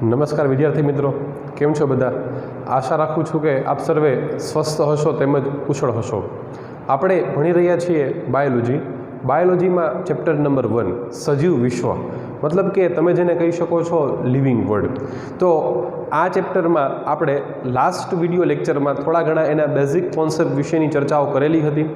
નમસ્કાર વિદ્યાર્થી મિત્રો, કેમ છો બધા? આશા રાખું છું કે આપ સર્વે સ્વસ્થ હશો તેમજ કુશળ હશો. આપણે ભણી રહ્યા છીએ બાયોલોજીમાં ચેપ્ટર નંબર 1 સજીવ વિશ્વ, મતલબ કે તમે જેને કહી શકો છો લિવિંગ વર્લ્ડ. તો આ ચેપ્ટરમાં આપણે લાસ્ટ વિડીયો લેક્ચરમાં થોડા ઘણા એના બેઝિક કોન્સેપ્ટ વિશેની ચર્ચાઓ કરેલી હતી.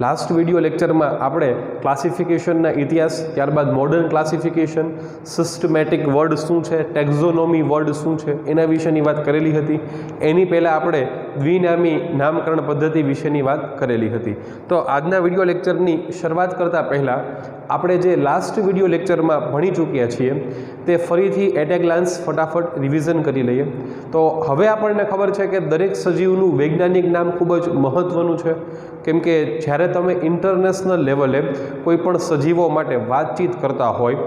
લાસ્ટ વિડીયો લેક્ચરમાં આપણે ક્લાસિફિકેશનના ઇતિહાસ, ત્યારબાદ મોડર્ન ક્લાસિફિકેશન, સિસ્ટમેટિક વર્ડ શું છે, ટેક્ઝોનોમી વર્ડ શું છે, એના વિશેની વાત કરેલી હતી. એની પહેલાં આપણે દ્વિનામી નામકરણ પદ્ધતિ વિશેની વાત કરેલી હતી. તો આજના વિડીયો લેક્ચરની શરૂઆત કરતાં પહેલાં આપણે જે લાસ્ટ વિડીયો લેક્ચરમાં ભણી ચૂક્યા છીએ તે ફરીથી એટ એ ગ્લાન્સ ફટાફટ રિવિઝન કરી લઈએ. તો હવે આપણને ખબર છે કે દરેક સજીવનું વૈજ્ઞાનિક નામ ખૂબ જ મહત્ત્વનું છે, કેમ કે જ્યારે તમે ઇન્ટરનેશનલ લેવલે કોઈ પણ સજીવો માટે વાતચીત કરતા હોય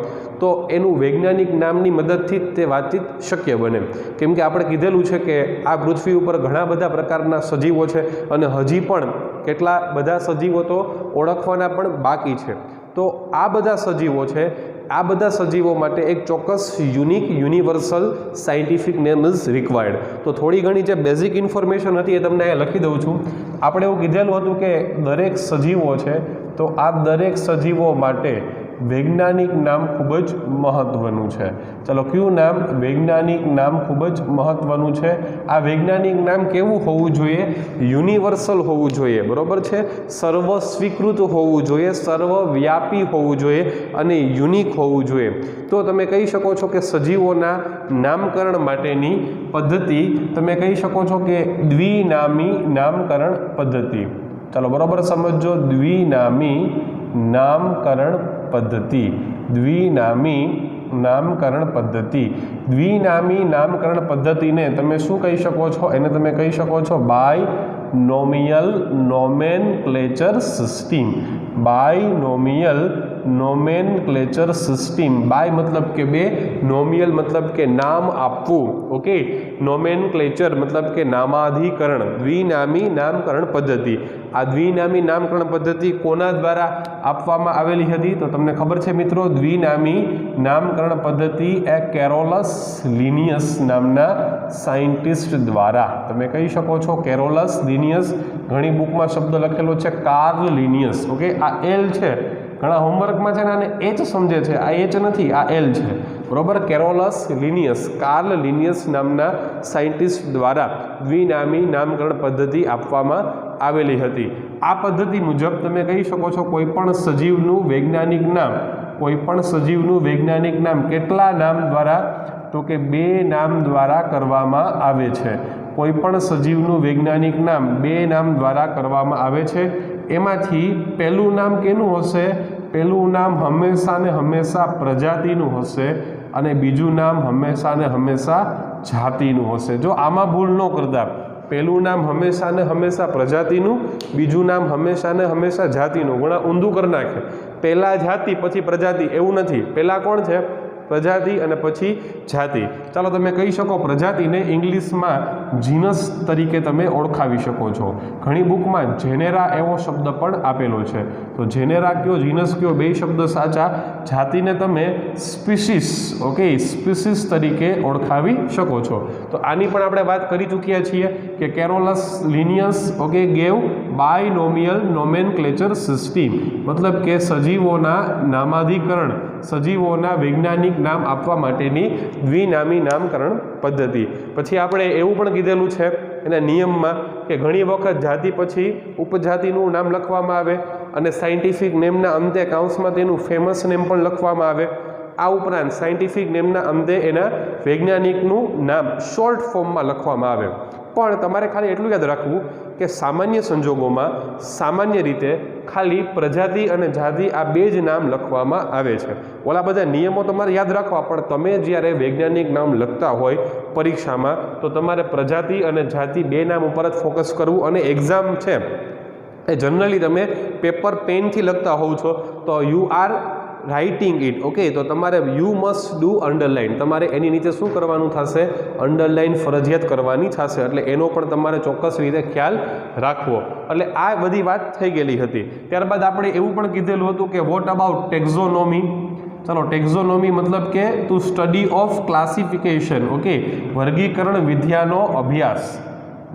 તો એનું વૈજ્ઞાનિક નામની મદદથી જ તે વાતચીત શક્ય બને. કેમ કે આપણે કીધેલું છે કે આ પૃથ્વી ઉપર ઘણા બધા પ્રકારના સજીવો છે અને હજી પણ કેટલા બધા સજીવો તો ઓળખવાના પણ બાકી છે. તો આ બધા સજીવો છે, આ બધા સજીવો માટે એક ચોક્કસ unique universal scientific name is required. તો થોડી ઘણી જે બેઝિક ઇન્ફોર્મેશન હતી એ તમને અહીંયા લખી દઉં છું. આપણે એવું કીધેલું હતું કે દરેક સજીવો છે, તો આ દરેક સજીવો માટે વૈજ્ઞાનિક નામ ખૂબ જ મહત્ત્વનું છે. ચલો, કયું નામ? વૈજ્ઞાનિક નામ ખૂબ જ મહત્ત્વનું છે. આ વૈજ્ઞાનિક નામ કેવું હોવું જોઈએ? યુનિવર્સલ હોવું જોઈએ, બરાબર છે. સર્વ સ્વીકૃત હોવું જોઈએ, સર્વવ્યાપી હોવું જોઈએ અને યુનિક હોવું જોઈએ. તો તમે કહી શકો છો કે સજીવોના નામકરણ માટેની પદ્ધતિ તમે કહી શકો છો કે દ્વિનામી નામકરણ પદ્ધતિ. ચાલો, બરાબર સમજો. દ્વિનામી નામકરણ પદ્ધતિ, દ્વિનામી નામકરણ પદ્ધતિ. દ્વિનામી નામકરણ પદ્ધતિને તમે શું કહી શકો છો? એને તમે કહી શકો છો binomial nomenclature system. Binomial nomenclature system. Bi મતલબ કે બે, નોમિયલ મતલબ કે નામ આપવું, ઓકે. નોમેનક્લેચર મતલબ કે નામાધિકરણ. દ્વિનામી નામકરણ પદ્ધતિ. આ દ્વિનામી નામકરણ પદ્ધતિ કોના દ્વારા આપવામાં આવેલી હતી? તો તમને ખબર છે મિત્રો, દ્વિનામી નામકરણ પદ્ધતિ એ કેરોલસ લિનિયસ નામના સાયન્ટિસ્ટ દ્વારા. તમે કહી શકો છો કેરોલસ લિનિયસ. ઘણી બુકમાં શબ્દ લખેલો છે કાર્લ લિનિયસ, ઓકે. આ એલ છે, ઘણા હોમવર્કમાં છે ને આને એચ સમજે છે, આ એચ નથી, આ એલ છે, બરોબર. કેરોલસ લિનિયસ, કાર્લ લિનિયસ નામના સાયન્ટિસ્ટ દ્વારા દ્વિનામી નામકરણ પદ્ધતિ આપવામાં આવેલી હતી. આ પદ્ધતિ મુજબ તમે કહી શકો છો કોઈ પણ સજીવનું વૈજ્ઞાનિક નામ, કોઈ પણ સજીવનું વૈજ્ઞાનિક નામ કેટલા નામ દ્વારા? તો કે 2 નામ દ્વારા કરવામાં આવે છે. કોઈ પણ સજીવનું વૈજ્ઞાનિક નામ 2 નામ દ્વારા કરવામાં આવે છે. એમાંથી પહેલું નામ કેનું હશે? પહેલું નામ હંમેશા ને હંમેશા પ્રજાતિનું હશે અને બીજું નામ હંમેશા ને હંમેશા જાતિનું હશે. જો આમાં ભૂલ ન કરતા, પહેલું નામ હંમેશા ને હંમેશા પ્રજાતિનું, બીજું નામ હંમેશા ને હંમેશા જાતિનું. ઘણા ઊંધું કરી નાખે, પહેલાં જાતિ પછી પ્રજાતિ, એવું નથી. પહેલાં કોણ છે? પ્રજાતિ અને પછી જાતિ. ચાલો, તમે કહી શકો પ્રજાતિને ઇંગ્લિશમાં જીનસ તરીકે તમે ઓળખાવી શકો છો. ઘણી બુકમાં જેનેરા એવો શબ્દ પણ આપેલો છે. તો જેનેરા કયો, જીનસ કયો, બે શબ્દ સાચા. જાતિને તમે સ્પીસીસ, ઓકે, સ્પીસીસ તરીકે ઓળખાવી શકો છો. તો આની પણ આપણે વાત કરી ચૂક્યા છીએ કે Carolus Linnaeus, okay, gave binomial nomenclature system, મતલબ કે સજીવોના નામાધિકરણ, સજીવોના વૈજ્ઞાનિક નામ આપવા માટેની દ્વિનામી નામકરણ પદ્ધતિ. પછી આપણે એવું પણ કીધેલું છે એના નિયમમાં કે ઘણી વખત જાતિ પછી ઉપજાતિનું નામ લખવામાં આવે અને સાયન્ટિફિક નેમના અંતે કાઉન્સમાં તેનું ફેમસ નેમ પણ લખવામાં આવે. આ ઉપરાંત સાયન્ટિફિક નેમના અંતે એના વૈજ્ઞાનિકનું નામ શોર્ટ ફોર્મમાં લખવામાં આવે. પણ તમારે ખાલી એટલું યાદ રાખવું કે સામાન્ય સંજોગોમાં સામાન્ય રીતે ખાલી પ્રજાતિ અને જાતિ આ 2 જ નામ લખવામાં આવે છે. ઓલા બધા નિયમો તમારે યાદ રાખવા, પણ તમે જ્યારે વૈજ્ઞાનિક નામ લખતા હોય પરીક્ષામાં તો તમારે પ્રજાતિ અને જાતિ 2 નામ ઉપર જ ફોકસ કરવું. અને એક્ઝામ છે એ જનરલી તમે પેપર પેનથી લખતા હોવ છો, તો you are writing it, okay. તો તમારે યુ મસ્ટ ડુ અંડરલાઇન, તમારે એની નીચે શું કરવાનું થશે? અંડરલાઇન ફરજિયાત કરવાની થશે. એટલે એનો પણ તમારે ચોક્કસ રીતે ખ્યાલ રાખવો. એટલે આ બધી વાત થઈ ગયેલી હતી. ત્યારબાદ આપણે એવું પણ કીધેલું હતું કે વોટ અબાઉટ ટેક્ઝોનોમી. चलो टेक्सोनोमी मतलब के to study of classification okay वर्गीकरण विद्यानो अभ्यास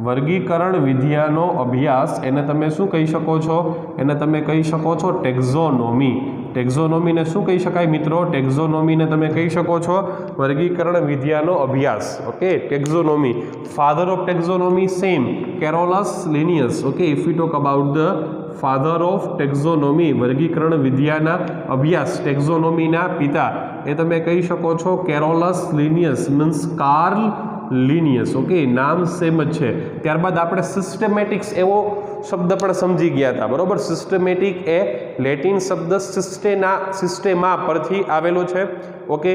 वर्गीकरण विद्यानो अभ्यास एने तमे शुं कही शको छो एने तमे कही शको छो टेक्सोनोमी टेक्सोनोमी ने शुं कही शकाय मित्रों टेक्सोनोमी ने तमे कही शको छो वर्गीकरण विद्यानो अभ्यास okay taxonomy father of taxonomy same Carolus Linnaeus okay if you talk about the father of taxonomy वर्गीकरण विद्याना अभ्यास टेक्सोनोमीना पिता ए तमे कही शको छो Carolus Linnaeus means Karl Linnaeus okay नाम सेम ज छे त्यारबाद आपणे सिस्टमेटिक्स एवो शब्द पण समजी गया था बरोबर सिस्टमेटिक ए लेटिन शब्द सिस्टेमा परथी आवेलो छे ओके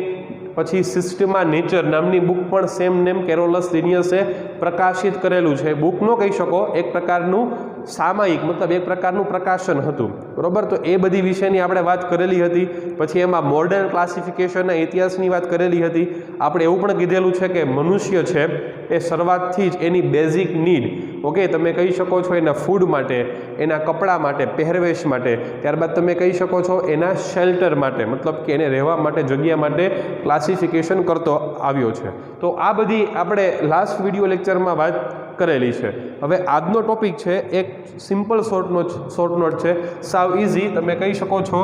पछी सिस्टमा नेचर नामनी बुक पण सेम नेम कैरोलस लिनियसे प्रकाशित करेलू छे बुक नो कही शको एक प्रकारनुं सामायिक मतलब एक प्रकारनुं प्रकाशन हतुं बरोबर तो ए बधी विषयनी आपणे वात करेली हती पछी एमां मॉडर्न क्लासिफिकेशनना इतिहासनी वात करेली हती आपणे एवुं पण कीधेलुं छे के मनुष्य छे ए शरूआतथी ज एनी बेઝિક નીડ ओके तमे कही शको छो एना फूड माटे एना कपड़ा माटे पहेरवेश माटे त्यारबाद तमे कही शको छो एना शेल्टर माटे मतलब के एने रहेवा माटे जग्या माटे क्लासिफिकेशन करतो आव्यो छे तो आ बधी आपणे लास्ट विडियो लेक्चरमां वात करेली छे हवे आजनो टॉपिक छे एक सिंपल शॉर्ट नोट छे साव इजी तमे कही शको छो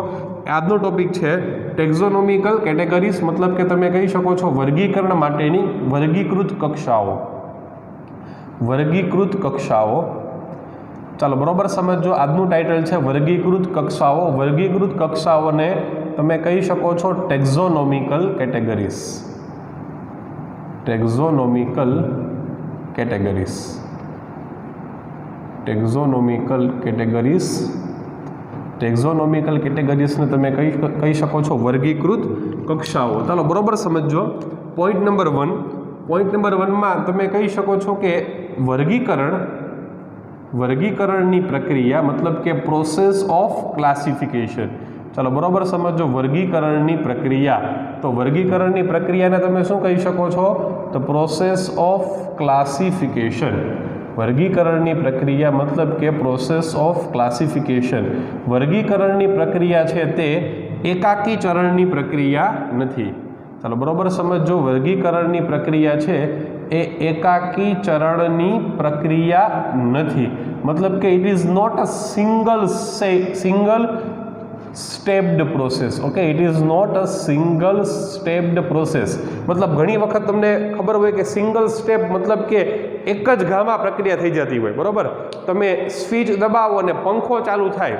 आजनो टॉपिक छे टेक्सोनोमिकल कैटेगरीज मतलब के तमे कही शको छो वर्गीकरण माटेनी वर्गीकृत कक्षाओ चलो बराबर समझो आजनु टाइटल है वर्गीकृत कक्षाओं ने तमे कही शको छो टेक्सोनोमिकल कैटेगरीज ने तमे कही शको छो वर्गीकृत कक्षाओं चलो बराबर समझो पॉइंट नंबर 1 में तमे कही शको छो कि वर्गीकरण प्रक्रिया मतलब के प्रोसेस ऑफ क्लासिफिकेशन चलो बराबर समझो वर्गीकरण प्रक्रिया तो वर्गीकरण प्रक्रिया ने तमे शुं कही शको छो तो प्रोसेस ऑफ क्लासिफिकेशन वर्गीकरण प्रक्रिया मतलब के प्रोसेस ऑफ क्लासिफिकेशन वर्गीकरण प्रक्रिया छे ते एकाकी चरण प्रक्रिया नथी चलो बराबर समझो वर्गीकरण प्रक्रिया है ए एकाकी चरण प्रक्रिया नहीं मतलब कि it is not a single stepped process okay it is not a single stepped process मतलब घणी वखत तमने खबर होय कि सिंगल स्टेप मतलब के एक ज घामा प्रक्रिया थई जती होय बरोबर तमे स्विच दबावो ने पंखो चालू थाय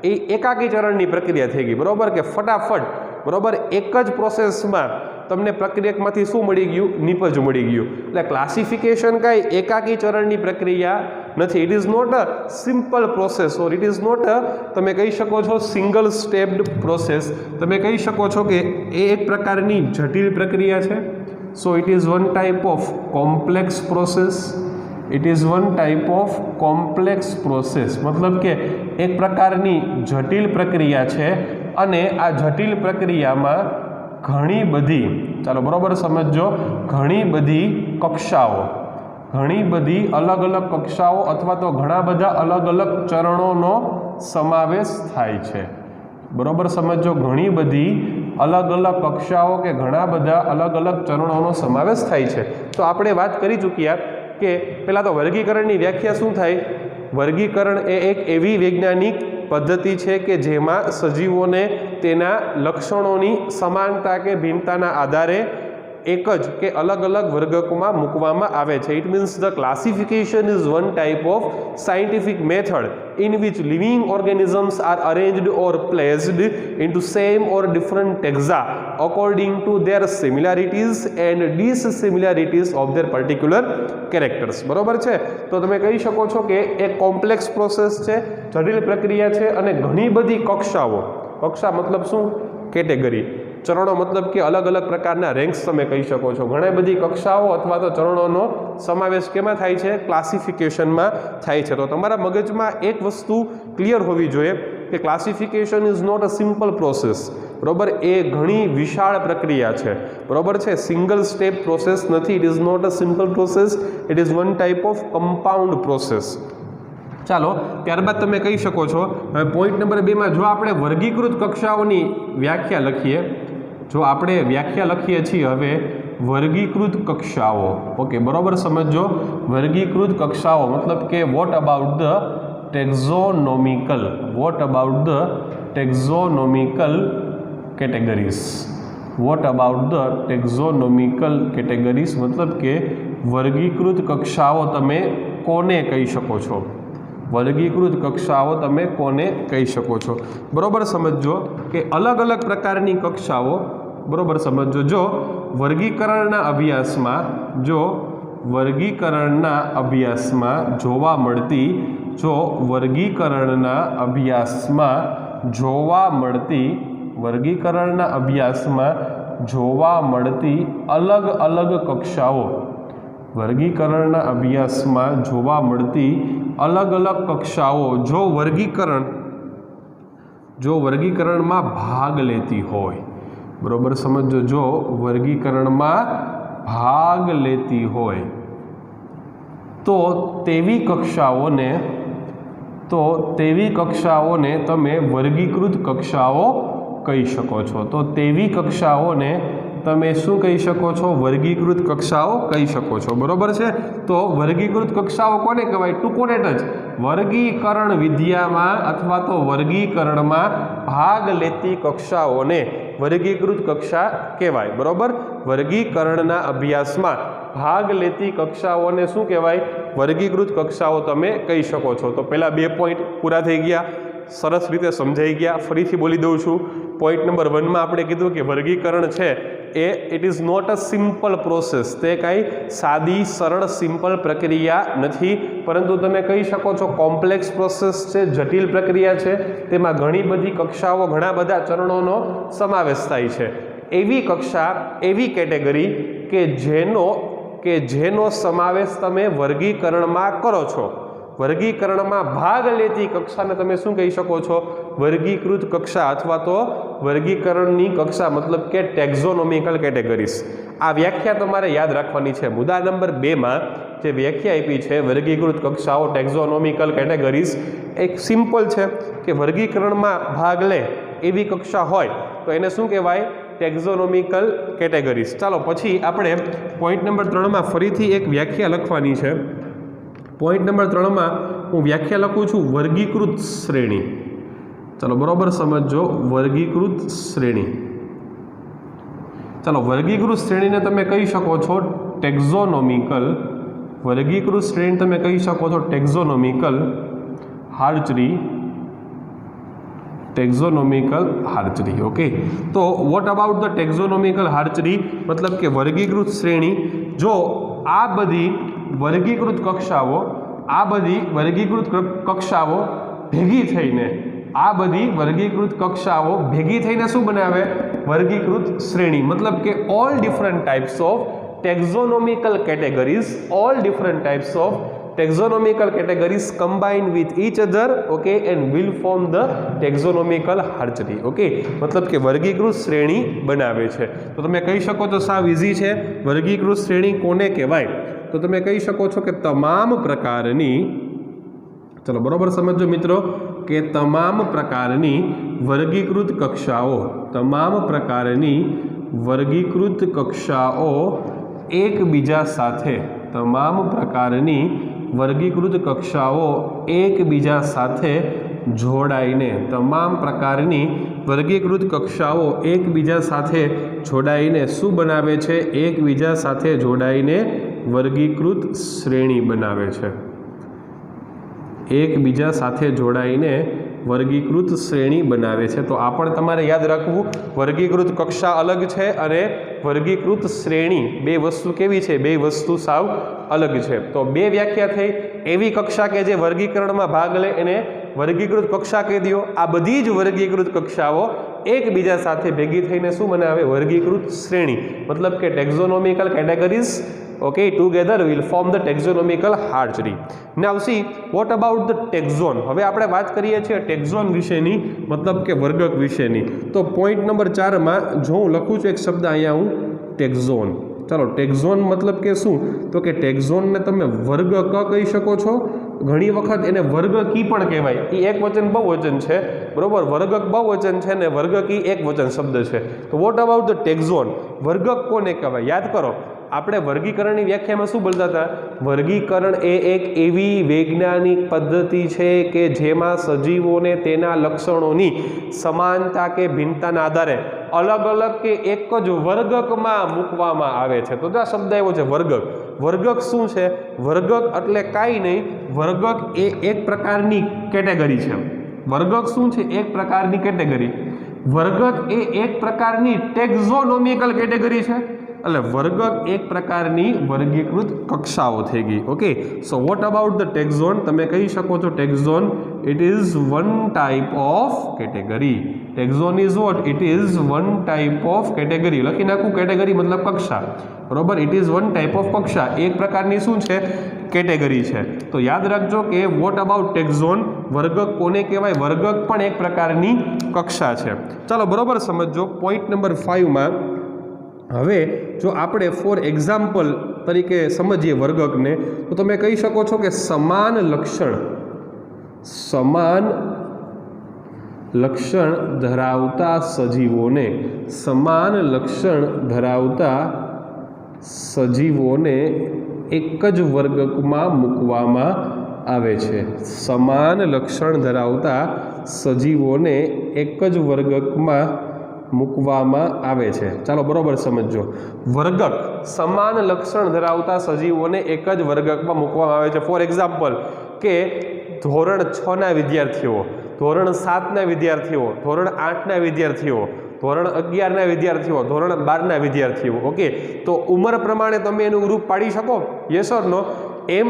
ए एकाकी चरण प्रक्रिया थई गई बरोबर के फटाफट बराबर एक ज प्रोसेस में तमने प्रक्रिया शू मळी गयुं निपज मळी गयुं एटले क्लासिफिकेशन काई एकाकी चरण प्रक्रिया नहीं it is not a simple process और इट इज नॉट अ तमे कही शको छो सिंगल स्टेप्ड प्रोसेस तमे कही शको छो कि एक प्रकारनी जटिल प्रक्रिया है so it is one type of complex process process मतलब के एक प्रकारनी जटिल प्रक्रिया है अने आ जटिल प्रक्रिया में घणी बधी चलो बराबर समझो घणी बधी अलग अलग कक्षाओं अथवा तो घणा बधा अलग अलग चरणों समावेश थाय छे बराबर समझो घणी बधी अलग अलग कक्षाओं के घणा बधा अलग अलग चरणों समावेश थाय छे तो आपणे बात करी चूक्या कि पहला तो वर्गीकरण की व्याख्या शू थाय वर्गीकरण एक एवी वैज्ञानिक पद्धति है कि जेमा सजीवों ने तेना लक्षणों की समानता के भिन्नता आधारे एक ज के अलग अलग वर्ग में मूकवामां आवे छे it means the classification is one type of scientific method in which living organisms are arranged और प्लेस्ड इनटू सेम और different taxa according to their similarities and dissimilarities of their particular characters बराबर है तो तमे कही शको छो कि एक कॉम्प्लेक्स प्रोसेस है जटिल प्रक्रिया है और घणी बधी कक्षा मतलब शू कैटेगरी चरणों मतलब कि अलग अलग प्रकारना रेंक्स तमे कही शको छो घणी बधी कक्षाओं अथवा तो चरणों समावेश केमां थाय छे क्लासिफिकेशन में थाय छे तो तमारा मगज में एक वस्तु क्लियर होवी जोईए कि classification is not a simple process बराबर ए घणी विशाल प्रक्रिया है बराबर है सिंगल स्टेप प्रोसेस नहीं it is not a simple process it is one type of compound process चलो त्यारबाद तमे कही शको छो पॉइंट नंबर 2 में जो आपणे वर्गीकृत कक्षाओं की व्याख्या लखीए जो આપણે વ્યાખ્યા લખીએ છીએ હવે વર્ગીકૃત કક્ષાઓ, ઓકે બરોબર સમજો, વર્ગીકૃત કક્ષાઓ મતલબ કે what about the taxonomical, what about the taxonomical categories, what about the taxonomical categories मतलब કે વર્ગીકૃત કક્ષાઓ તમે કોને કહી શકો છો, વર્ગીકૃત કક્ષાઓ તમે કોને કહી શકો છો, બરોબર સમજો કે અલગ અલગ પ્રકારની કક્ષાઓ, બરોબર સમજો, જો વર્ગીકરણના અભ્યાસમાં, જો વર્ગીકરણના અભ્યાસમાં જોવા મળતી, જો વર્ગીકરણના અભ્યાસમાં જોવા મળતી, વર્ગીકરણના અભ્યાસમાં જોવા મળતી અલગ અલગ કક્ષાઓ, વર્ગીકરણના અભ્યાસમાં જોવા મળતી અલગ અલગ કક્ષાઓ જો વર્ગીકરણમાં ભાગ લેતી હોય, બરોબર સમજો, જો વર્ગીકરણમાં ભાગ લેતી હોય તો તેવી કક્ષાઓને તમે વર્ગીકૃત કક્ષાઓ કહી શકો છો, તો તેવી કક્ષાઓને તમે શું કહી શકો છો, વર્ગીકૃત કક્ષાઓ કહી શકો છો, બરોબર છે। તો વર્ગીકૃત કક્ષાઓ કોને કહેવાય, ટુ કોને ટચ, વર્ગીકરણ વિદ્યામાં અથવા તો વર્ગીકરણમાં ભાગ લેતી કક્ષાઓને વર્ગીકૃત કક્ષા કહેવાય, બરોબર। વર્ગીકરણના અભ્યાસમાં ભાગ લેતી કક્ષાઓને શું કહેવાય, વર્ગીકૃત કક્ષાઓ તમે કહી શકો છો। તો પહેલા 2 પોઈન્ટ પૂરા થઈ ગયા, સરસ રીતે સમજાઈ ગયા। ફરીથી બોલી દઉં છું, પોઈન્ટ નંબર 1 માં આપણે કીધું કે વર્ગીકરણ છે એ it is not a simple process, તે કાંઈ સાદી સરળ સિમ્પલ પ્રક્રિયા નથી, પરંતુ તમે કહી શકો છો કોમ્પ્લેક્સ પ્રોસેસ છે, જટિલ પ્રક્રિયા છે, તેમાં ઘણી બધી કક્ષાઓ, ઘણા બધા ચરણોનો સમાવેશ થાય છે। એવી કક્ષા, એવી કેટેગરી કે જેનો સમાવેશ તમે વર્ગીકરણમાં કરો છો, વર્ગીકરણમાં ભાગ લેતી કક્ષાને તમે શું કહી શકો છો, વર્ગીકૃત કક્ષા અથવા તો વર્ગીકરણની કક્ષા मतलब કે ટેક્ઝોનોમિકલ કેટેગરીઝ। આ વ્યાખ્યા તમારે યાદ રાખવાની છે। મુદ્દા નંબર 2 માં જે વ્યાખ્યા આપી છે વર્ગીકૃત કક્ષાઓ, ટેક્ઝોનોમિકલ કેટેગરીઝ, એક સિમ્પલ છે કે વર્ગીકરણમાં ભાગ લે એવી કક્ષા હોય તો એને શું કહેવાય, ટેક્ઝોનોમિકલ કેટેગરીઝ। ચાલો પછી આપણે પોઈન્ટ નંબર 3 માં ફરીથી એક વ્યાખ્યા લખવાની છે। પોઈન્ટ નંબર 3 માં હું વ્યાખ્યા લખું છું વર્ગીકૃત શ્રેણી। ચાલો બરોબર સમજો, વર્ગીકૃત શ્રેણી। ચાલો વર્ગીકૃત શ્રેણીને તમે કહી શકો છો ટેક્ઝોનોમિકલ, વર્ગીકૃત શ્રેણી તમે કહી શકો છો ટેક્ઝોનોમિકલ હાર્ચરી, ટેક્ઝોનોમિકલ હાર્ચરી, ઓકે। તો વોટ અબાઉટ ધ ટેક્ઝોનોમિકલ હાર્ચરી मतलब કે વર્ગીકૃત શ્રેણી, જો આ બધી વર્ગીકૃત કક્ષાઓ, આ બધી વર્ગીકૃત કક્ષાઓ ભેગી થઈને, આ બધી વર્ગીકૃત કક્ષાઓ ભેગી થઈને શું બનાવે, વર્ગીકૃત શ્રેણી मतलब કે all different types of taxonomical categories, all different types of taxonomical categories combine with each other, okay, and will form the taxonomical hierarchy, okay, मतलब કે વર્ગીકૃત શ્રેણી બનાવે છે। તો તમે કહી શકો છો સાવ ઈઝી છે, વર્ગીકૃત શ્રેણી કોને કહેવાય, તો તમે કહી શકો છો કે તમામ પ્રકારની, ચલો બરોબર સમજો મિત્રો, કે તમામ પ્રકારની વર્ગીકૃત કક્ષાઓ, તમામ પ્રકારની વર્ગીકૃત કક્ષાઓ એકબીજા સાથે, તમામ પ્રકારની વર્ગીકૃત કક્ષાઓ એકબીજા સાથે જોડાઈને, તમામ પ્રકારની વર્ગીકૃત કક્ષાઓ એકબીજા સાથે જોડાઈને શું બનાવે છે, એકબીજા સાથે જોડાઈને વર્ગીકૃત શ્રેણી બનાવે છે, એકબીજા સાથે જોડાઈને વર્ગીકૃત શ્રેણી બનાવે છે। તો આ પણ તમારે યાદ રાખવું, વર્ગીકૃત કક્ષા અલગ છે અને વર્ગીકૃત શ્રેણી, બે વસ્તુ કેવી છે, બે વસ્તુ સાવ અલગ છે। તો બે વ્યાખ્યા થઈ, એવી કક્ષા કે જે વર્ગીકરણમાં ભાગ લે એને વર્ગીકૃત કક્ષા કહી દો, આ બધી જ વર્ગીકૃત કક્ષાઓ એકબીજા સાથે ભેગી થઈને શું બનાવે, વર્ગીકૃત શ્રેણી मतलब કે ટેક્ઝોનોમિકલ categories, okay, together will form the taxonomical hierarchy. Now see what about the taxon, હવે આપણે વાત કરીએ છીએ ટેક્ઝોન વિશેની मतलब કે વર્ગક વિશેની। તો પોઈન્ટ નંબર 4 માં જો હું લખું છું એક શબ્દ અહીંયા હું ટેક્ઝોન, ચાલો ટેક્ઝોન मतलब કે શું, તો કે ટેક્ઝોનને તમે વર્ગક કહી શકો છો, ઘણી વખત એને વર્ગકી પણ કહેવાય. એ એક વચન બહુવચન છે, બરોબર. વર્ગક બહુવચન છે ને વર્ગકી એક વચન શબ્દ છે. તો વોટ અબાઉટ ધ ટેક્ઝોન? વર્ગક કોને કહેવાય? યાદ કરો, આપણે વર્ગીકરણની વ્યાખ્યામાં શું બોલતા હતા? વર્ગીકરણ એ એક એવી વૈજ્ઞાનિક પદ્ધતિ છે કે જેમાં સજીવોને તેના લક્ષણોની સમાનતા કે ભિન્નતાના આધારે અલગ અલગ કે એક જ વર્ગકમાં મૂકવામાં આવે છે. તો આ શબ્દ આવ્યો છે વર્ગક. વર્ગક શું છે? વર્ગક એટલે કાંઈ નહીં, વર્ગક એ એક પ્રકારની કેટેગરી છે. વર્ગક શું છે? એક પ્રકારની કેટેગરી. વર્ગક એ એક પ્રકારની ટેક્ઝોનોમિકલ કેટેગરી છે. એટલે વર્ગક એક પ્રકારની વર્ગીકૃત કક્ષાઓ થઈ ગઈ. Okay, so what about the taxon? તમે કહી શકો છો taxon it is one type of category. Taxon is what? It is one type of category. લખી નાખું, કેટેગરી મતલબ કક્ષા, બરોબર. It is one type of કક્ષા, એક પ્રકારની શું છે? કેટેગરી છે. તો યાદ રાખજો કે વોટ અબાઉટ ટેક્ઝોન? વર્ગક કોને કહેવાય? વર્ગક પણ એક પ્રકારની કક્ષા છે. ચાલો બરોબર સમજો. પોઈન્ટ નંબર 5 હવે જો આપણે ફોર એક્ઝામ્પલ તરીકે સમજીએ વર્ગકને, તો તમે કહી શકો છો કે સમાન લક્ષણ ધરાવતા સજીવોને, સમાન લક્ષણ ધરાવતા સજીવોને એક જ વર્ગકમાં મૂકવામાં આવે છે. સમાન લક્ષણ ધરાવતા સજીવોને એક જ વર્ગકમાં મૂકવામાં આવે છે. ચાલો બરોબર સમજો. વર્ગક સમાન લક્ષણ ધરાવતા સજીવોને એક જ વર્ગકમાં મૂકવામાં આવે છે. ફોર એક્ઝામ્પલ કે ધોરણ 6 ના વિદ્યાર્થીઓ, ધોરણ 7 ના વિદ્યાર્થીઓ, ધોરણ 8 ના વિદ્યાર્થીઓ, ધોરણ 11 ના વિદ્યાર્થીઓ, ધોરણ 12 ના વિદ્યાર્થીઓ. ઓકે, તો ઉંમર પ્રમાણે તમે એનું ગ્રુપ પાડી શકો? યસ ઓર નો? એમ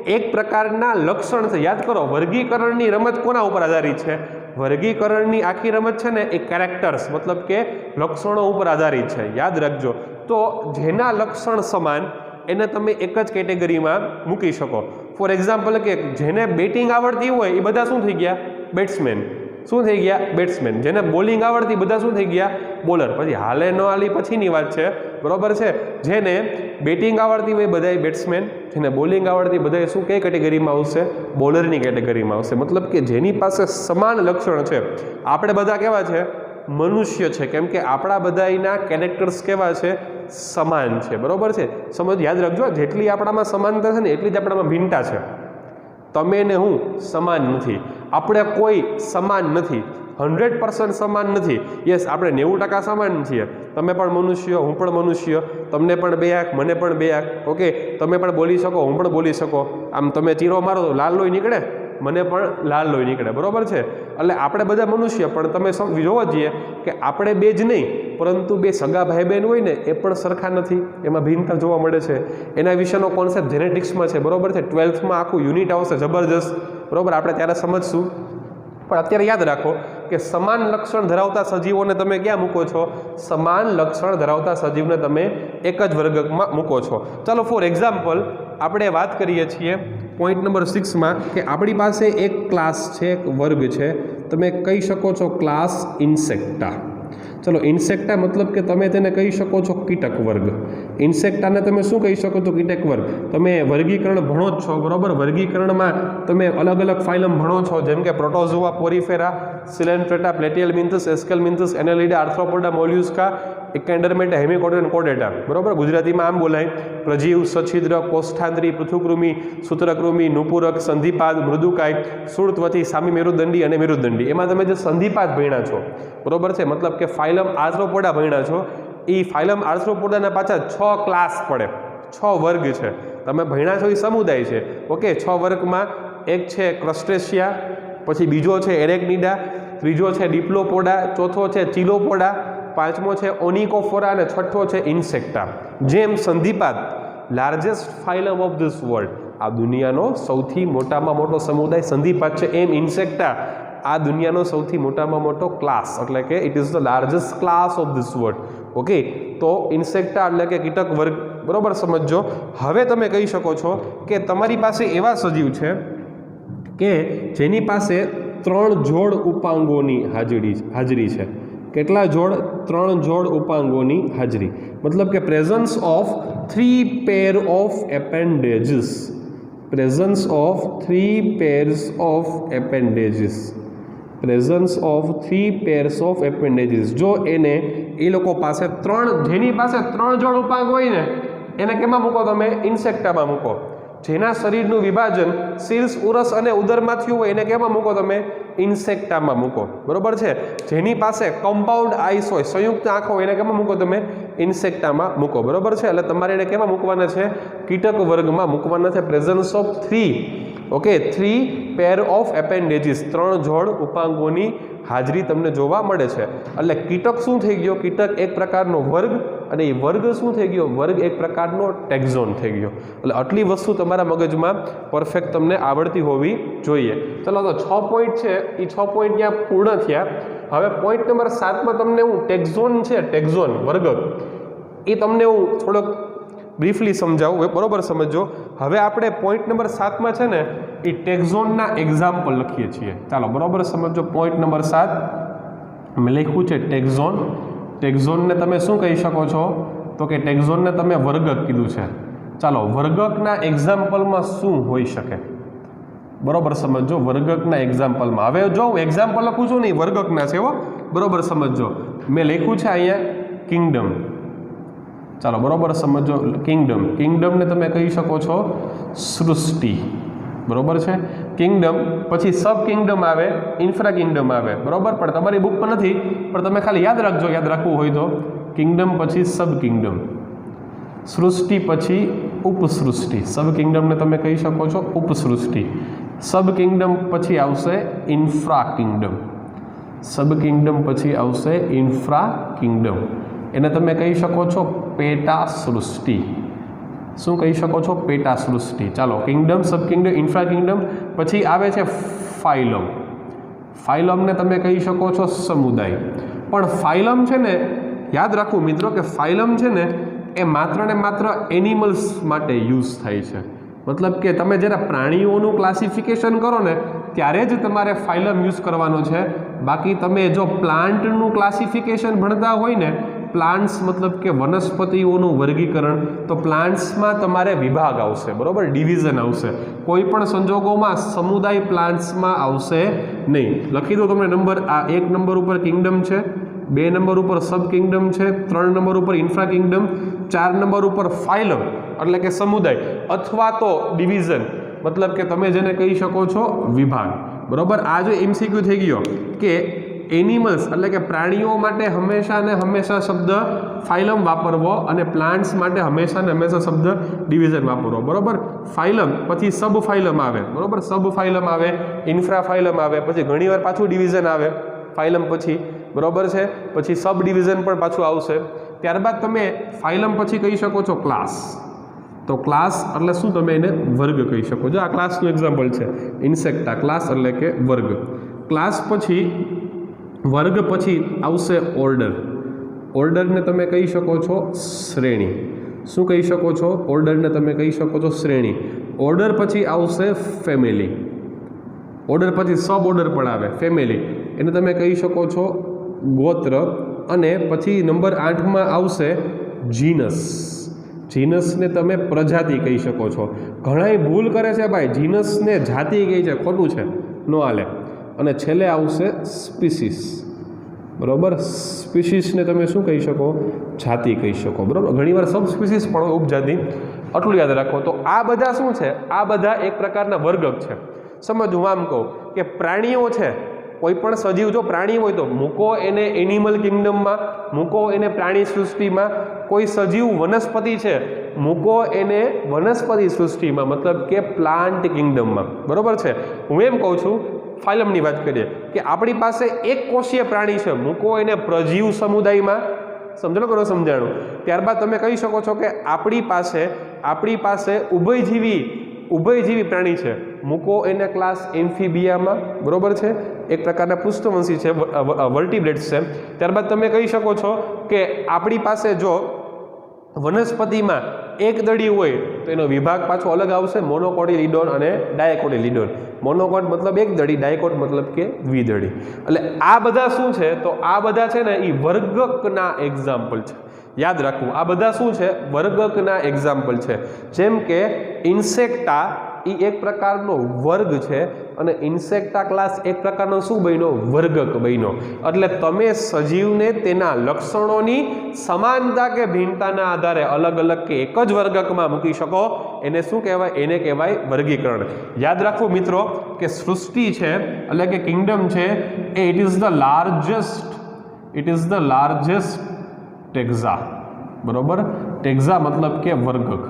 એક પ્રકારના લક્ષણ છે. યાદ કરો, વર્ગીકરણની રમત કોના ઉપર આધારિત છે? વર્ગીકરણની આખી રમત છે ને એ કેરેક્ટર્સ મતલબ કે લક્ષણો ઉપર આધારિત છે. યાદ રાખજો. તો જેના લક્ષણ સમાન એને તમે એક જ કેટેગરીમાં મૂકી શકો. ફોર એક્ઝામ્પલ કે જેને બેટિંગ આવડતી હોય એ બધા શું થઈ ગયા? બેટ્સમેન. શું થઈ ગયા? બેટ્સમેન. જેને બોલિંગ આવડતી બધા શું થઈ ગયા? બોલર. પછી હાલે ન હાલી પછીની વાત છે, બરોબર છે. જેને બેટિંગ આવડતી હોય બધા બેટ્સમેન, જેને બોલિંગ આવડતી બધા શું કઈ કેટેગરીમાં આવશે? બોલરની કેટેગરીમાં આવશે. મતલબ કે જેની પાસે સમાન લક્ષણ છે. આપણે બધા કેવા છે? મનુષ્ય છે, કેમ કે આપણા બધાના કેરેક્ટર્સ કેવા છે? સમાન છે, બરોબર છે. સમજ, યાદ રાખજો, જેટલી આપણામાં સમાનતા છે ને એટલી જ આપણામાં ભિન્નતા છે. તમે ને હું સમાન નથી, આપણે કોઈ સમાન નથી, 100% સમાન નથી. યસ, આપણે 90% સમાન છીએ. તમે પણ મનુષ્ય, હું પણ મનુષ્ય, તમને પણ 2 આંખ, મને પણ 2 આંખ. ઓકે, તમે પણ બોલી શકો, હું પણ બોલી શકો. આમ તમે ચીરો મારો તો લાલ લોહી નીકળે, મને પણ લાલ લોહી નીકળે, બરોબર છે. એટલે આપણે બધા મનુષ્ય, પણ તમે જોવો જોઈએ કે આપણે 2 જ નહીં, પરંતુ 2 સગા ભાઈ બહેન હોય ને એ પણ સરખા નથી, એમાં ભિન્નતા જોવા મળે છે. એના વિશેનો કોન્સેપ્ટ જેનેટિક્સમાં છે, બરોબર છે. 12th માં આખું યુનિટ આવશે જબરજસ્ત, બરોબર. આપણે ત્યારે સમજશું. પણ અત્યારે યાદ રાખો કે સમાન લક્ષણ ધરાવતા સજીવોને તમે ક્યાં મૂકો છો? સમાન લક્ષણ ધરાવતા સજીવને તમે એક જ વર્ગકમાં મૂકો છો. ચાલો ફોર એક્ઝામ્પલ આપણે વાત કરીએ છીએ પોઈન્ટ નંબર 6 કે આપણી પાસે એક ક્લાસ છે, એક વર્ગ છે. તમે કહી શકો છો ક્લાસ ઇન્સેક્ટા. ચલો, ઇન્સેક્ટા મતલબ કે તમે તેને કહી શકો છો કીટક વર્ગ. ઇન્સેક્ટાને તમે શું કહી શકો છો? કીટક વર્ગ. તમે વર્ગીકરણ ભણો જ છો, બરોબર. વર્ગીકરણમાં તમે અલગ અલગ ફાઇલમ ભણો છો, જેમ કે પ્રોટોઝોઆ, પોરીફેરા, સિલેન્ટ્રેટા, પ્લેટિયલમિન્થસ, એસ્કેલમિન્થસ, એનાલિડા, આર્થ્રોપોડા, મોલ્યુસ્કા, એકેન્ડરમેટા, હેમિકોડોન, કોડેટા, બરોબર. ગુજરાતીમાં આમ બોલાય: પ્રજીવ, સછિદ્ર, કોષ્ઠાંતરી, પૃથુકૃમિ, સૂત્રકૃમિ, નુપુરક, સંધિપાદ, મૃદુકાય, સુર્તવથી, સામી મેરુદંડી અને મેરુદંડી. એમાં તમે જે સંધિપાદ ભણ્યા છો, બરોબર છે, મતલબ કે ફાઇલમ આર્થ્રોપોડા ભણ્યા છો. એ ફાઇલમ આર્થ્રોપોડાના પાછા 6 ક્લાસ પડે, 6 વર્ગ છે. તમે ભણ્યા છો એ સમુદાય છે. ઓકે, 6 વર્ગમાં એક છે ક્રસ્ટેશિયા, પછી બીજો છે એરેક્નિડા, ત્રીજો છે ડિપ્લોપોડા, ચોથો છે ચિલોપોડા, પાંચમો છે ઓનિકોફોરા અને છઠ્ઠો છે ઇન્સેક્ટા. જેમ સંધિપાદ લાર્જેસ્ટ ફાઇલમ ઓફ ધીસ વર્લ્ડ, આ દુનિયાનો સૌથી મોટામાં મોટો સમુદાય સંધિપાદ છે, એમ ઇન્સેક્ટા આ દુનિયાનો સૌથી મોટામાં મોટો ક્લાસ, એટલે કે it is the largest class of this world. Okay, તો ઇન્સેક્ટા એટલે કે કીટક વર્ગ, બરોબર સમજો. હવે તમે કહી શકો છો કે તમારી પાસે એવા સજીવ છે કે જેની પાસે 3 જોડ ઉપાંગોની હાજરી છે. કેટલા જોડ? 3 જોડ ઉપાંગોની હાજરી. મતલબ કે presence of 3 pair of appendages. Presence of 3 pairs of appendages. Presence of 3 pairs of appendages. જો એને એ લોકો પાસે જેની પાસે 3 જોડ ઉપાંગ હોય ને એને કેમાં મૂકો તમે? ઇન્સેક્ટામાં મૂકો. જેના શરીરનું વિભાજન શીર્ષ, ઉરસ અને ઉદરમાં થયું હોય એને કેમાં મૂકો તમે? ઇન્સેક્ટામાં મૂકો. બરોબર છે. જેની પાસે કમ્પાઉન્ડ આઈસ હોય, સંયુક્ત આંખો હોય એને કેમાં મૂકો તમે? ઇન્સેક્ટામાં મૂકો. બરોબર છે. એટલે તમારે એને કેમાં મૂકવાના છે? કીટક વર્ગમાં મૂકવાના છે. પ્રેઝન્સ ઓફ 3 પેર ઓફ એપેન્ડેજીસ, 3 જોડ ઉપાંગોની હાજરી તમને જોવા મળે છે. એટલે કીટક શું થઈ ગયો? કીટક એક પ્રકારનો વર્ગ, અને એ વર્ગ શું થઈ ગયો? વર્ગ એક પ્રકારનો ટેક્ઝોન થઈ ગયો. એટલે આટલી વસ્તુ તમારા મગજમાં પરફેક્ટ તમને આવડતી હોવી જોઈએ. ચલો તો 6 પોઈન્ટ છે એ 6 પોઈન્ટ ત્યાં પૂર્ણ થયા. હવે પોઈન્ટ નંબર 7માં તમને હું ટેક્ઝોન છે, ટેક્ઝોન વર્ગ, એ તમને હું થોડોક બ્રીફલી સમજાવું. બરોબર સમજો. હવે આપણે પોઈન્ટ નંબર 7માં છે ને એ ટેક્ઝોનના એક્ઝામ્પલ લખીએ છીએ. ચાલો બરોબર સમજો. પોઈન્ટ નંબર 7 મેં લખ્યું છે ટેક્ઝોન. ટેક્ઝોનને તમે શું કહી શકો છો? તો કે ટેક્ઝોનને તમે વર્ગક કીધું છે. ચાલો વર્ગકના એક્ઝામ્પલમાં શું હોઈ શકે? બરોબર સમજો. વર્ગકના એક્ઝામ્પલમાં હવે જો હું એક્ઝામ્પલ લખું છું નહીં, વર્ગકના છે હો. બરોબર સમજો. મેં લખ્યું છે અહીંયા કિંગડમ. ચાલો બરોબર સમજો. કિંગડમ. કિંગડમને તમે કહી શકો છો સૃષ્ટિ. બરોબર છે. કિંગડમ પછી સબ કિંગડમ આવે, ઇન્ફ્રા કિંગડમ આવે. બરોબર. પણ તમારી બુકમાં નથી, પણ તમે ખાલી યાદ રાખજો, યાદ રાખવું હોય તો. કિંગડમ પછી સબ કિંગડમ, સૃષ્ટિ પછી ઉપસૃષ્ટિ. સબ કિંગડમને તમે કહી શકો છો ઉપસૃષ્ટિ. સબ કિંગડમ પછી આવશે ઇન્ફ્રા કિંગડમ. સબ કિંગડમ પછી આવશે ઇન્ફ્રા કિંગડમ. એને તમે કહી શકો છો પેટા સૃષ્ટિ. શું કહી શકો છો? પેટા સૃષ્ટિ. ચાલો કિંગડમ, સબ કિંગડમ, ઇન્ફ્રા કિંગડમ. પછી આવે છે ફાઇલમ. ફાઇલમને તમે કહી શકો છો સમુદાય. પણ ફાઇલમ છે ને, યાદ રાખવું મિત્રો કે ફાઇલમ છે ને એ માત્ર ને માત્ર એનિમલ્સ માટે યુઝ થાય છે. મતલબ કે તમે જ્યારે પ્રાણીઓનું ક્લાસિફિકેશન કરો ને ત્યારે જ તમારે ફાઇલમ યુઝ કરવાનો છે. બાકી તમે જો પ્લાન્ટનું ક્લાસિફિકેશન ભણતા હોય ને, પ્લાન્ટ્સ મતલબ કે વનસ્પતિઓનું વર્ગીકરણ, તો પ્લાન્ટ્સમાં તમારે વિભાગ આવશે. બરોબર. ડિવિઝન આવશે. કોઈ પણ સંજોગોમાં સમુદાય પ્લાન્ટ્સમાં આવશે નહીં. લખી દો તમને નંબર. આ 1 નંબર ઉપર કિંગડમ છે, 2 નંબર ઉપર સબ કિંગડમ છે, 3 નંબર ઉપર ઇન્ફ્રા કિંગડમ, 4 નંબર ઉપર ફાઇલમ એટલે કે સમુદાય અથવા તો ડિવિઝન મતલબ કે તમે જેને કહી શકો છો વિભાગ. બરોબર. આ જો MCQ થઈ ગયો કે એનિમલ્સ એટલે કે પ્રાણીઓ માટે હંમેશા ને હંમેશા શબ્દ ફાઇલમ વાપરવો અને પ્લાન્ટ્સ માટે હંમેશા ને હંમેશા શબ્દ ડિવિઝન વાપરવો. બરોબર. ફાઇલમ પછી સબ ફાઇલમ આવે. બરોબર. સબ ફાઇલમ આવે, ઇન્ફ્રા ફાઇલમ આવે, પછી ઘણીવાર પાછું ડિવિઝન આવે ફાઇલમ પછી. બરોબર છે. પછી સબ ડિવિઝન પણ પાછું આવશે. ત્યારબાદ તમે ફાઇલમ પછી કહી શકો છો ક્લાસ. તો ક્લાસ એટલે શું? તમે એને વર્ગ કહી શકો છો. આ ક્લાસનું એક્ઝામ્પલ છે ઇન્સેક્ટા. ક્લાસ એટલે કે વર્ગ. ક્લાસ પછી વર્ગ પછી આવશે ઓર્ડર. ઓર્ડરને તમે કહી શકો છો શ્રેણી. શું કહી શકો છો? ઓર્ડરને તમે કહી શકો છો શ્રેણી. ઓર્ડર પછી આવશે ફેમિલી. ઓર્ડર પછી સબ ઓર્ડર પણ આવે ફેમિલી. એને તમે કહી શકો છો ગોત્ર. અને પછી નંબર 8માં આવશે જીનસ. જીનસને તમે પ્રજાતિ કહી શકો છો. ઘણાય ભૂલ કરે છે ભાઈ, જીનસને જાતિ કહે છે, ખોટું છે, નો હાલે. અને છેલ્લે આવશે સ્પીસીસ. બરોબર. સ્પીસીસને તમે શું કહી શકો? જાતિ કહી શકો. બરોબર. ઘણીવાર સબ સ્પીસીસ પણ ઉપજાતિ. આટલું યાદ રાખો. તો આ બધા શું છે? આ બધા એક પ્રકારના વર્ગક છે. સમજ હું આમ કહું કે પ્રાણીઓ છે, કોઈ પણ સજીવ જો પ્રાણી હોય તો મૂકો એને એનિમલ કિંગડમમાં, મૂકો એને પ્રાણી સૃષ્ટિમાં. કોઈ સજીવ વનસ્પતિ છે, મૂકો એને વનસ્પતિ સૃષ્ટિમાં, મતલબ કે પ્લાન્ટ કિંગડમમાં. બરોબર છે. હું એમ કહું છું ફાઇલમની વાત કરીએ કે આપણી પાસે એક કોષીય પ્રાણી છે, મૂકો એને પ્રજીવ સમુદાયમાં. સમજો કરો સમજાણું. ત્યારબાદ તમે કહી શકો છો કે આપણી પાસે ઉભયજીવી પ્રાણી છે, મૂકો એને ક્લાસ એમ્ફીબિયામાં. બરોબર છે. એક પ્રકારના પૃષ્ઠવંશી છે, વર્ટિબ્રેટ્સ છે. ત્યારબાદ તમે કહી શકો છો કે આપણી પાસે જો વનસ્પતિમાં એક દડી હોય તો એનો વિભાગ પાછો અલગ આવશે, મોનોકોટિલિડોન અને ડાયકોટિલિડોન. મોનોકોટ મતલબ એક દડી, ડાયકોટ મતલબ કે દ્વિદળી. એટલે આ બધા શું છે? તો આ બધા છે ને એ વર્ગકના એક્ઝામ્પલ છે. યાદ રાખવું. આ બધા શું છે? વર્ગકના એક્ઝામ્પલ છે. જેમ કે ઇન્સેક્ટા એ એક પ્રકારનો વર્ગ છે અને ઇન્સેક્ટા ક્લાસ એક પ્રકારનો શું બન્યો? વર્ગક બન્યો. એટલે તમે સજીવને તેના લક્ષણોની સમાનતા કે ભિન્નતાના આધારે અલગ અલગ કે એક જ વર્ગકમાં મૂકી શકો. એને શું કહેવાય? એને કહેવાય વર્ગીકરણ. યાદ રાખવું મિત્રો કે સૃષ્ટિ છે એટલે કે કિંગડમ છે એ ઇટ ઇઝ ધ લાર્જેસ્ટ ટેક્ઝા. બરોબર, ટેક્ઝા મતલબ કે વર્ગક.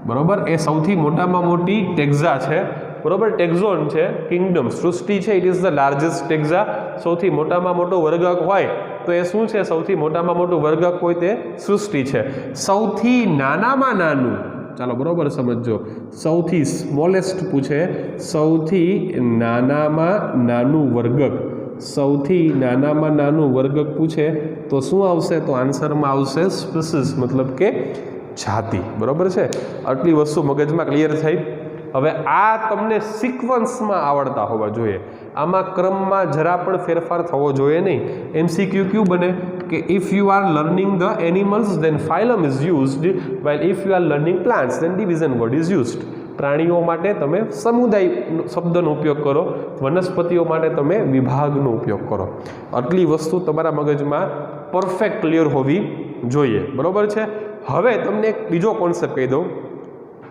બરોબર, એ સૌથી મોટામાં મોટી ટેક્ઝા છે. બરોબર, ટેક્ઝોન છે, કિંગડમ સૃષ્ટિ છે, ઇટ ઇઝ ધ લાર્જેસ્ટ ટેક્ઝા. સૌથી મોટામાં મોટો વર્ગક હોય તો એ શું છે? સૌથી મોટામાં મોટું વર્ગક હોય તે સૃષ્ટિ છે. સૌથી નાનામાં નાનું, ચાલો બરોબર સમજો, સૌથી સ્મોલેસ્ટ પૂછે, સૌથી નાનામાં નાનું વર્ગક, સૌથી નાનામાં નાનું વર્ગક પૂછે તો શું આવશે? તો આન્સરમાં આવશે સ્પીસીસ, મતલબ કે જાતિ. બરોબર છે, આટલી વસ્તુ મગજમાં ક્લિયર થઈ. હવે આ તમને સિક્વન્સમાં આવડતા હોવા જોઈએ. આમાં ક્રમમાં જરા પણ ફેરફાર થવો જોઈએ નહીં. MCQ ક્યુ બને કે if you are learning the animals then phylum is used, while if you are learning plants then division word is used. પ્રાણીઓ માટે તમે સમુદાય શબ્દનો ઉપયોગ કરો, વનસ્પતિઓ માટે તમે વિભાગનો ઉપયોગ કરો. આટલી વસ્તુ તમારા મગજમાં પરફેક્ટ ક્લિયર હોવી જોઈએ. બરોબર છે. હવે તમને એક બીજો કોન્સેપ્ટ કહી દઉં.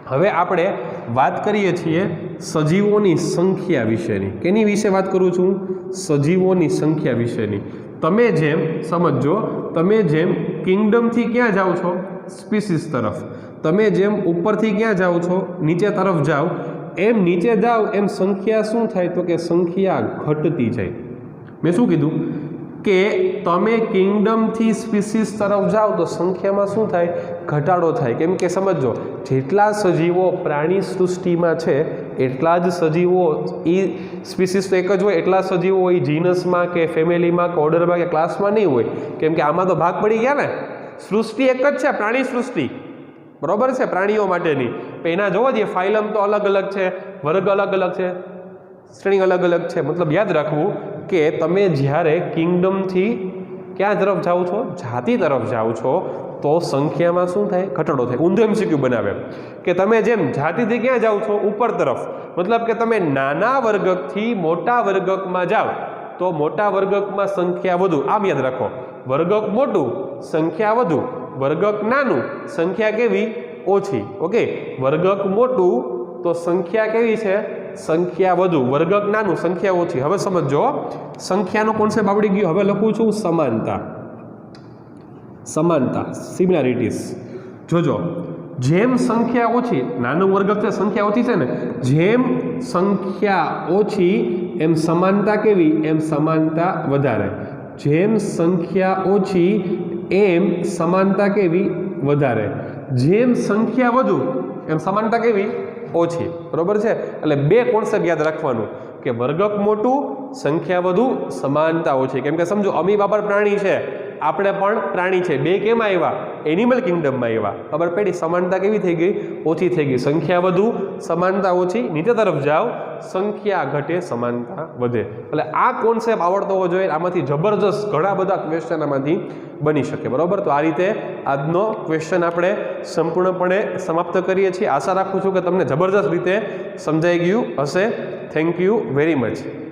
હવે આપણે વાત કરીએ છીએ સજીવોની સંખ્યા વિશેની. કેની વિશે વાત કરું છું? સજીવોની સંખ્યા વિશેની. તમે જેમ સમજો, તમે જેમ કિંગડમથી ક્યાં જાઓ છો? સ્પીસીસ તરફ. તમે જેમ ઉપરથી ક્યાં જાઓ છો? નીચે તરફ જાઓ. એમ નીચે જાઓ એમ સંખ્યા શું થાય? તો કે સંખ્યા ઘટતી જાય. મેં શું કીધું? કે તમે કિંગડમથી સ્પીસીસ તરફ જાઓ તો સંખ્યામાં શું થાય? ઘટાડો થાય. કેમ કે સમજો, જેટલા સજીવો પ્રાણી સૃષ્ટિમાં છે એટલા જ સજીવો એ સ્પીસીસ તો એક જ હોય, એટલા સજીવો એ જીનસમાં કે ફેમિલીમાં કે ઓર્ડરમાં કે ક્લાસમાં નહીં હોય. કેમ કે આમાં તો ભાગ પડી ગયા ને. સૃષ્ટિ એક જ છે, પ્રાણી સૃષ્ટિ. બરોબર છે, પ્રાણીઓ માટેની. એના જોવા જઈએ ફાઇલમ તો અલગ અલગ છે, વર્ગ અલગ અલગ છે, શ્રેણી અલગ અલગ છે. મતલબ યાદ રાખવું કે તમે જ્યારે કિંગડમથી ક્યાં તરફ જાઓ છો? જાતિ તરફ જાઓ છો તો સંખ્યામાં શું થાય? ઘટાડો થાય. ઊંધો MCQ બનાવે કે તમે જેમ જાતિથી ક્યાં જાઓ છો? ઉપર તરફ. મતલબ કે તમે નાના વર્ગકથી મોટા વર્ગકમાં જાઓ તો મોટા વર્ગકમાં સંખ્યા વધુ. આમ યાદ રાખો, વર્ગક મોટું, સંખ્યા વધુ. વર્ગક નાનું, સંખ્યા કેવી? ઓછી. ઓકે, વર્ગક મોટું તો સંખ્યા કેવી છે? સંખ્યા વધુ. વર્ગક નાનું, સંખ્યા ઓછી. હવે સમજો, સંખ્યાનો કોન્સેપ્ટ આવડી ગયો. હવે લખું છું સમાનતા. સમાનતા, સિમિલારિટીઝ. જોજો, જેમ સંખ્યા ઓછી, નાનું વર્ગક છે, સંખ્યા ઓછી છે ને, જેમ સંખ્યા ઓછી એમ સમાનતા કેવી? એમ સમાનતા વધારે. જેમ સંખ્યા ઓછી એમ સમાનતા કેવી? વધારે. જેમ સંખ્યા વધુ એમ સમાનતા કેવી? ઓછી. બરોબર છે. એટલે બે કોન્સેપ્ટ યાદ રાખવાનું કે વર્ગક મોટું, સંખ્યા વધુ, સમાનતા ઓછી. કેમ કે સમજો, અમીબા પર પ્રાણી છે, આપણે પણ પ્રાણી છે. બે કેમાં આવ્યા? એનિમલ કિંગડમમાં આવ્યા. ખબર પડી? સમાનતા કેવી થઈ ગઈ? ઓછી થઈ ગઈ. સંખ્યા વધુ, સમાનતા ઓછી. નીચે તરફ જાઓ, સંખ્યા ઘટે, સમાનતા વધે. એટલે આ કોન્સેપ્ટ આવડતો હોવો જોઈએ. આમાંથી જબરજસ્ત ઘણા બધા ક્વેશ્ચન આમાંથી બની શકે. બરોબર? તો આ રીતે આજનો ક્વેશ્ચન આપણે સંપૂર્ણપણે સમાપ્ત કરીએ છીએ. આશા રાખું છું કે તમને જબરજસ્ત રીતે સમજાઈ ગયું હશે. Thank you very much.